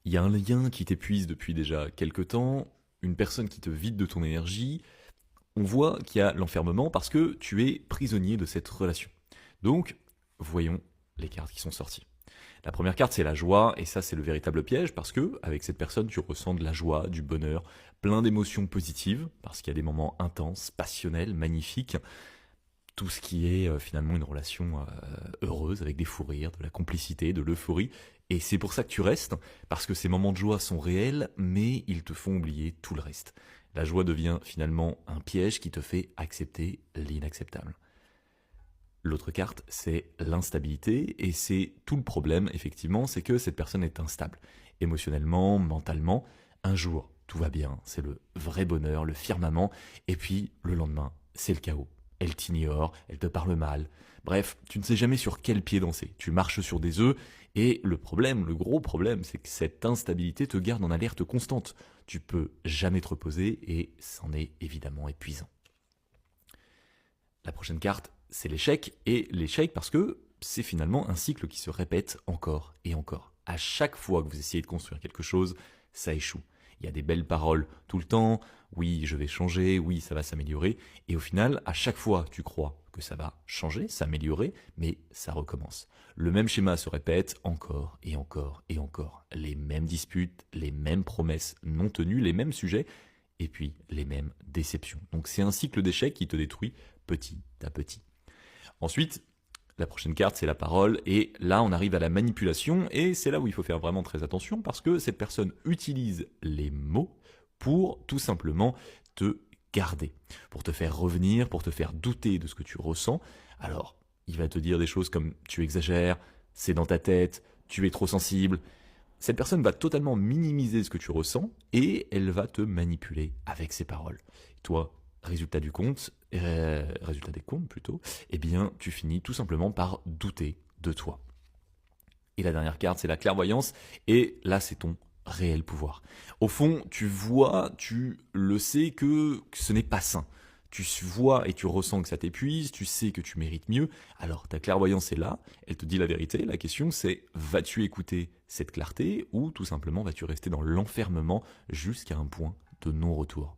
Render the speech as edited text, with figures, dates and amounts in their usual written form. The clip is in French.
Il y a un lien qui t'épuise depuis déjà quelque temps, une personne qui te vide de ton énergie. On voit qu'il y a l'enfermement parce que tu es prisonnier de cette relation. Donc, voyons les cartes qui sont sorties. La première carte, c'est la joie, et ça, c'est le véritable piège, parce que, avec cette personne, tu ressens de la joie, du bonheur, plein d'émotions positives, parce qu'il y a des moments intenses, passionnels, magnifiques, tout ce qui est finalement une relation heureuse, avec des fous rires, de la complicité, de l'euphorie, et c'est pour ça que tu restes, parce que ces moments de joie sont réels, mais ils te font oublier tout le reste. La joie devient finalement un piège qui te fait accepter l'inacceptable. L'autre carte, c'est l'instabilité, et c'est tout le problème, effectivement, c'est que cette personne est instable, émotionnellement, mentalement. Un jour, tout va bien, c'est le vrai bonheur, le firmament, et puis le lendemain, c'est le chaos. Elle t'ignore, elle te parle mal. Bref, tu ne sais jamais sur quel pied danser, tu marches sur des œufs, et le problème, le gros problème, c'est que cette instabilité te garde en alerte constante. Tu peux jamais te reposer, et c'en est évidemment épuisant. La prochaine carte, c'est l'échec, et l'échec parce que c'est finalement un cycle qui se répète encore et encore. À chaque fois que vous essayez de construire quelque chose, ça échoue. Il y a des belles paroles tout le temps, oui, je vais changer, oui, ça va s'améliorer, et au final, à chaque fois, tu crois que ça va changer, s'améliorer, mais ça recommence. Le même schéma se répète encore et encore et encore. Les mêmes disputes, les mêmes promesses non tenues, les mêmes sujets, et puis les mêmes déceptions. Donc c'est un cycle d'échecs qui te détruit petit à petit. Ensuite, la prochaine carte, c'est la parole, et là, on arrive à la manipulation, et c'est là où il faut faire vraiment très attention, parce que cette personne utilise les mots pour tout simplement te garder, pour te faire revenir, pour te faire douter de ce que tu ressens. Alors, il va te dire des choses comme tu exagères, c'est dans ta tête, tu es trop sensible. Cette personne va totalement minimiser ce que tu ressens, et elle va te manipuler avec ses paroles. Toi, résultat des comptes plutôt, eh bien, tu finis tout simplement par douter de toi. Et la dernière carte, c'est la clairvoyance, et là, c'est ton réel pouvoir. Au fond, tu vois, tu le sais que ce n'est pas sain. Tu vois et tu ressens que ça t'épuise, tu sais que tu mérites mieux, alors ta clairvoyance est là, elle te dit la vérité, la question c'est, vas-tu écouter cette clarté, ou tout simplement vas-tu rester dans l'enfermement jusqu'à un point de non-retour ?